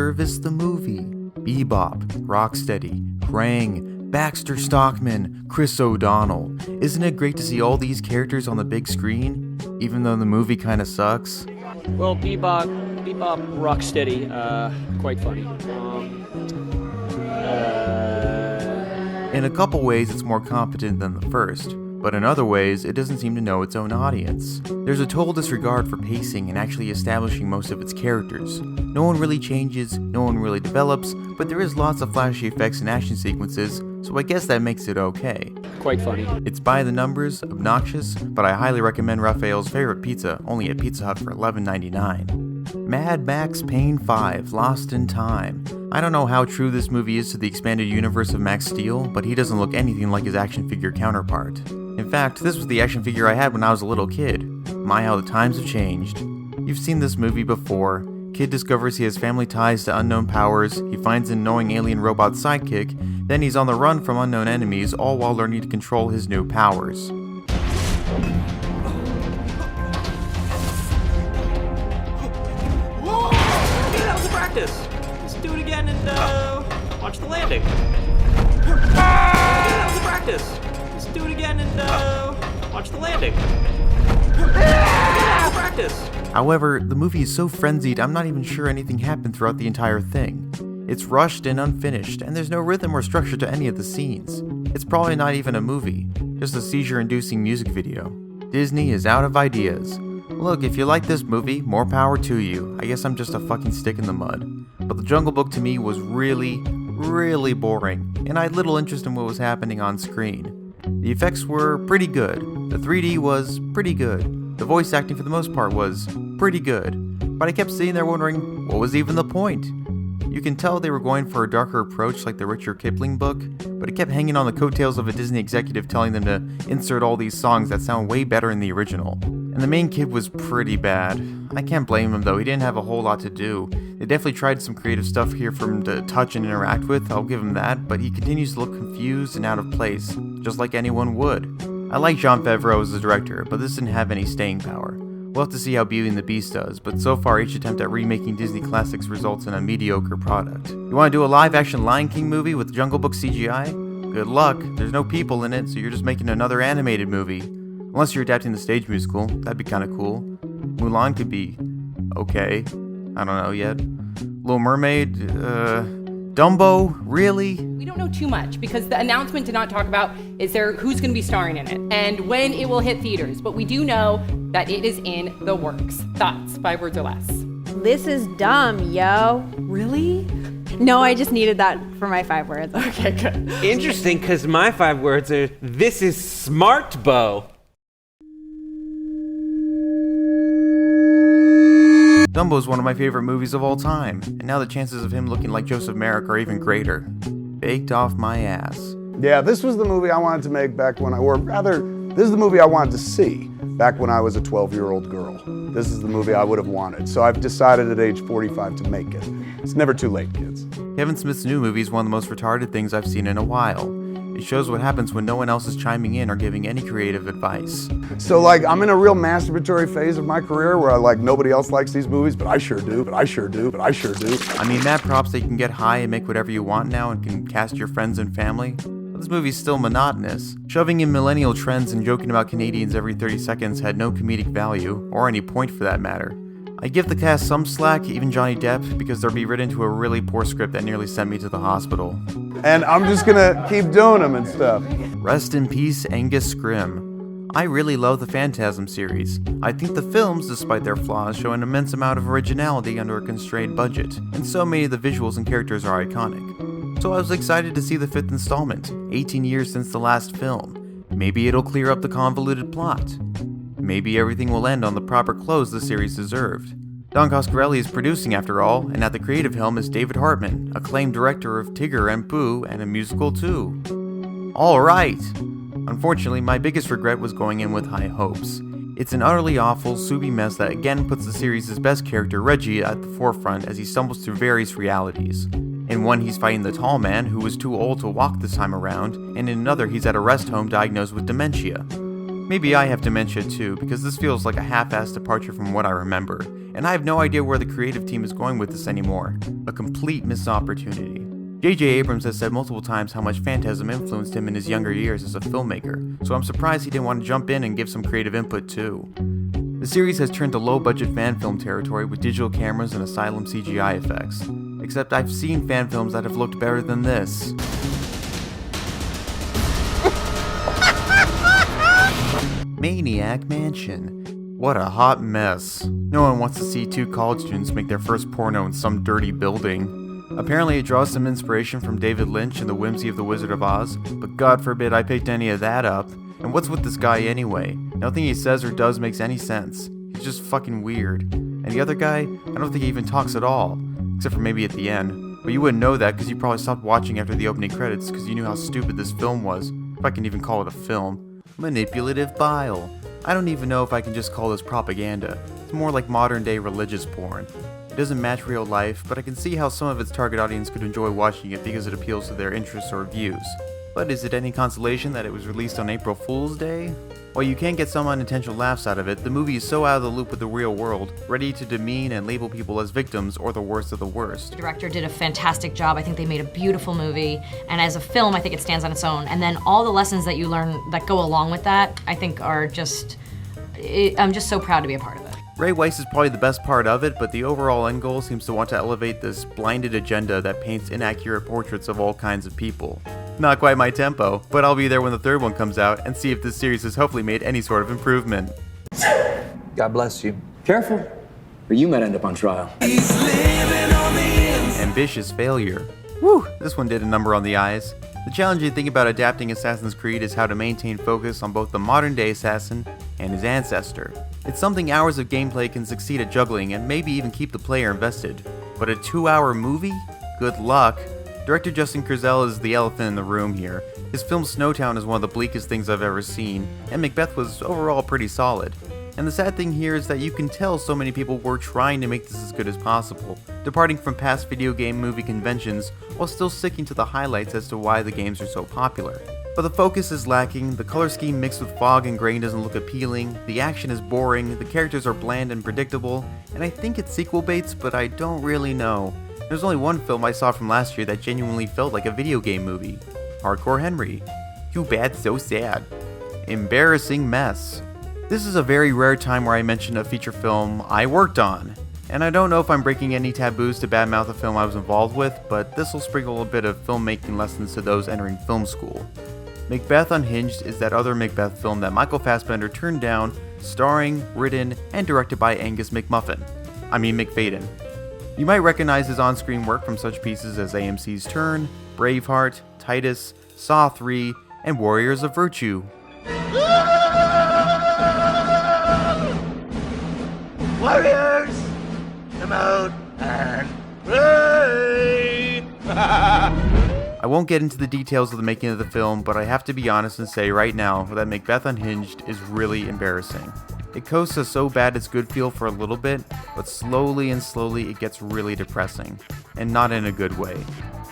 Service the movie. Bebop, Rocksteady, Krang, Baxter Stockman, Chris O'Donnell. Isn't it great to see all these characters on the big screen, even though the movie kinda sucks? Well, Bebop, Rocksteady, quite funny. In a couple ways, it's more competent than the first, but in other ways, it doesn't seem to know its own audience. There's a total disregard for pacing and actually establishing most of its characters. No one really changes, no one really develops, but there is lots of flashy effects and action sequences, so I guess that makes it okay. Quite funny. It's by the numbers, obnoxious, but I highly recommend Raphael's favorite pizza, only at Pizza Hut for $11.99. Mad Max Payne 5, Lost in Time. I don't know how true this movie is to the expanded universe of Max Steel, but he doesn't look anything like his action figure counterpart. In fact, this was the action figure I had when I was a little kid. My, how the times have changed. You've seen this movie before. Kid discovers he has family ties to unknown powers, he finds an annoying alien robot sidekick, then he's on the run from unknown enemies, all while learning to control his new powers. Practice. Let's do it again and watch the landing. That was a practice. Let's do it again and watch the landing. That was a practice. However, the movie is so frenzied, I'm not even sure anything happened throughout the entire thing. It's rushed and unfinished, and there's no rhythm or structure to any of the scenes. It's probably not even a movie, just a seizure-inducing music video. Disney is out of ideas. Look, if you like this movie, more power to you. I guess I'm just a fucking stick in the mud. But The Jungle Book to me was really boring, and I had little interest in what was happening on screen. The effects were pretty good. The 3D was pretty good. The voice acting for the most part was pretty good. But I kept sitting there wondering, what was even the point? You can tell they were going for a darker approach like the Richard Kipling book, but it kept hanging on the coattails of a Disney executive telling them to insert all these songs that sound way better in the original. And the main kid was pretty bad. I can't blame him though, he didn't have a whole lot to do. They definitely tried some creative stuff here for him to touch and interact with, I'll give him that, but he continues to look confused and out of place, just like anyone would. I like Jon Favreau as the director, but this didn't have any staying power. We'll have to see how Beauty and the Beast does, but so far each attempt at remaking Disney classics results in a mediocre product. You want to do a live-action Lion King movie with Jungle Book CGI? Good luck, there's no people in it, so you're just making another animated movie. Unless you're adapting the stage musical, that'd be kinda cool. Mulan could be okay, I don't know yet. Little Mermaid, Dumbo, really? We don't know too much because the announcement did not talk about who's going to be starring in it and when it will hit theaters, but we do know that it is in the works. Thoughts, 5 words or less? This is dumb, yo. Really? No, I just needed that for my 5 words. Okay, good. Interesting, because my 5 words are, this is smart, Bo. Dumbo is one of my favorite movies of all time, and now the chances of him looking like Joseph Merrick are even greater. Baked off my ass. Yeah, this was the movie I wanted to make back when this is the movie I wanted to see back when I was a 12-year-old girl. This is the movie I would have wanted, so I've decided at age 45 to make it. It's never too late, kids. Kevin Smith's new movie is one of the most retarded things I've seen in a while. It shows what happens when no one else is chiming in or giving any creative advice. So I'm in a real masturbatory phase of my career where nobody else likes these movies, but I sure do, but I sure do, but I sure do. I mean, mad props that you can get high and make whatever you want now and can cast your friends and family. But this movie's still monotonous. Shoving in millennial trends and joking about Canadians every 30 seconds had no comedic value, or any point for that matter. I give the cast some slack, even Johnny Depp, because they're rewritten to a really poor script that nearly sent me to the hospital. And I'm just gonna keep doing them and stuff. Rest in peace, Angus Scrimm. I really love the Phantasm series. I think the films, despite their flaws, show an immense amount of originality under a constrained budget, and so many of the visuals and characters are iconic. So I was excited to see the 5th installment, 18 years since the last film. Maybe it'll clear up the convoluted plot. Maybe everything will end on the proper close the series deserved. Don Coscarelli is producing after all, and at the creative helm is David Hartman, acclaimed director of Tigger and Pooh and a musical too. Alright! Unfortunately, my biggest regret was going in with high hopes. It's an utterly awful, soupy mess that again puts the series' best character, Reggie, at the forefront as he stumbles through various realities. In one, he's fighting the tall man who was too old to walk this time around, and in another, he's at a rest home diagnosed with dementia. Maybe I have dementia too, because this feels like a half-assed departure from what I remember, and I have no idea where the creative team is going with this anymore. A complete missed opportunity. J.J. Abrams has said multiple times how much Phantasm influenced him in his younger years as a filmmaker, so I'm surprised he didn't want to jump in and give some creative input too. The series has turned to low-budget fan film territory with digital cameras and asylum CGI effects. Except I've seen fan films that have looked better than this. Maniac Mansion. What a hot mess. No one wants to see two college students make their first porno in some dirty building. Apparently it draws some inspiration from David Lynch and the whimsy of the Wizard of Oz, but God forbid I picked any of that up. And what's with this guy anyway? Nothing he says or does makes any sense. He's just fucking weird. And the other guy, I don't think he even talks at all. Except for maybe at the end. But you wouldn't know that because you probably stopped watching after the opening credits because you knew how stupid this film was. If I can even call it a film. Manipulative bile. I don't even know if I can just call this propaganda. It's more like modern day religious porn. It doesn't match real life, but I can see how some of its target audience could enjoy watching it because it appeals to their interests or views. But is it any consolation that it was released on April Fool's Day? While you can get some unintentional laughs out of it, the movie is so out of the loop with the real world, ready to demean and label people as victims or the worst of the worst. The director did a fantastic job. I think they made a beautiful movie, and as a film, I think it stands on its own. And then all the lessons that you learn that go along with that, I think are just, I'm just so proud to be a part of it. Ray Weiss is probably the best part of it, but the overall end goal seems to want to elevate this blinded agenda that paints inaccurate portraits of all kinds of people. Not quite my tempo, but I'll be there when the third one comes out and see if this series has hopefully made any sort of improvement. God bless you. Careful, or you might end up on trial. Ambitious failure. Whew, this one did a number on the eyes. The challenging thing about adapting Assassin's Creed is how to maintain focus on both the modern day assassin and his ancestor. It's something hours of gameplay can succeed at juggling and maybe even keep the player invested. But a 2-hour movie? Good luck. Director Justin Kurzel is the elephant in the room here. His film Snowtown is one of the bleakest things I've ever seen, and Macbeth was overall pretty solid. And the sad thing here is that you can tell so many people were trying to make this as good as possible, departing from past video game movie conventions while still sticking to the highlights as to why the games are so popular. But the focus is lacking, the color scheme mixed with fog and grain doesn't look appealing, the action is boring, the characters are bland and predictable, and I think it's sequel baits, but I don't really know. There's only one film I saw from last year that genuinely felt like a video game movie. Hardcore Henry. Too bad, so sad. Embarrassing mess. This is a very rare time where I mention a feature film I worked on. And I don't know if I'm breaking any taboos to badmouth a film I was involved with, but this will sprinkle a bit of filmmaking lessons to those entering film school. Macbeth Unhinged is that other Macbeth film that Michael Fassbender turned down, starring, written, and directed by Angus McFadden. You might recognize his on-screen work from such pieces as AMC's Turn, Braveheart, Titus, Saw 3, and Warriors of Virtue. Warriors, come out and pray! I won't get into the details of the making of the film, but I have to be honest and say right now that Macbeth Unhinged is really embarrassing. It coasts a so bad it's good feel for a little bit, but slowly it gets really depressing, and not in a good way.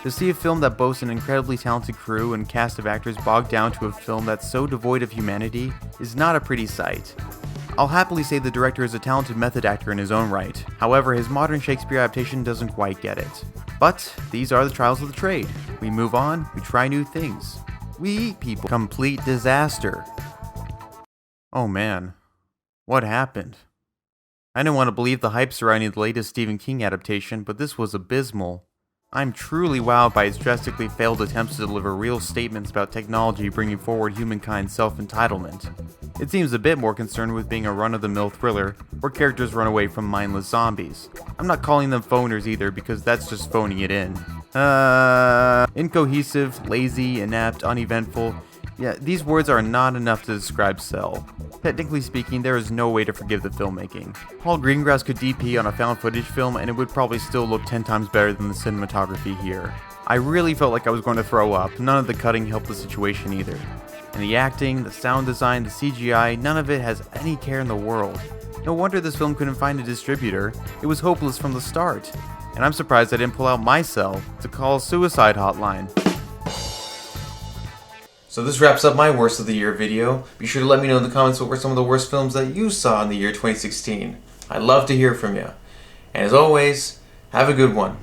To see a film that boasts an incredibly talented crew and cast of actors bogged down to a film that's so devoid of humanity is not a pretty sight. I'll happily say the director is a talented method actor in his own right, however his modern Shakespeare adaptation doesn't quite get it. But these are the trials of the trade. We move on, we try new things. We eat people. Complete disaster. Oh man. What happened? I didn't want to believe the hype surrounding the latest Stephen King adaptation, but this was abysmal. I'm truly wowed by its drastically failed attempts to deliver real statements about technology bringing forward humankind's self-entitlement. It seems a bit more concerned with being a run-of-the-mill thriller, where characters run away from mindless zombies. I'm not calling them phoners either, because that's just phoning it in. Incohesive, lazy, inept, uneventful. Yeah, these words are not enough to describe Cell. Technically speaking, there is no way to forgive the filmmaking. Paul Greengrass could DP on a found footage film and it would probably still look 10 times better than the cinematography here. I really felt like I was going to throw up. None of the cutting helped the situation either. And the acting, the sound design, the CGI, none of it has any care in the world. No wonder this film couldn't find a distributor. It was hopeless from the start. And I'm surprised I didn't pull out my cell to call a suicide hotline. So this wraps up my worst of the year video. Be sure to let me know in the comments what were some of the worst films that you saw in the year 2016. I'd love to hear from you. And as always, have a good one.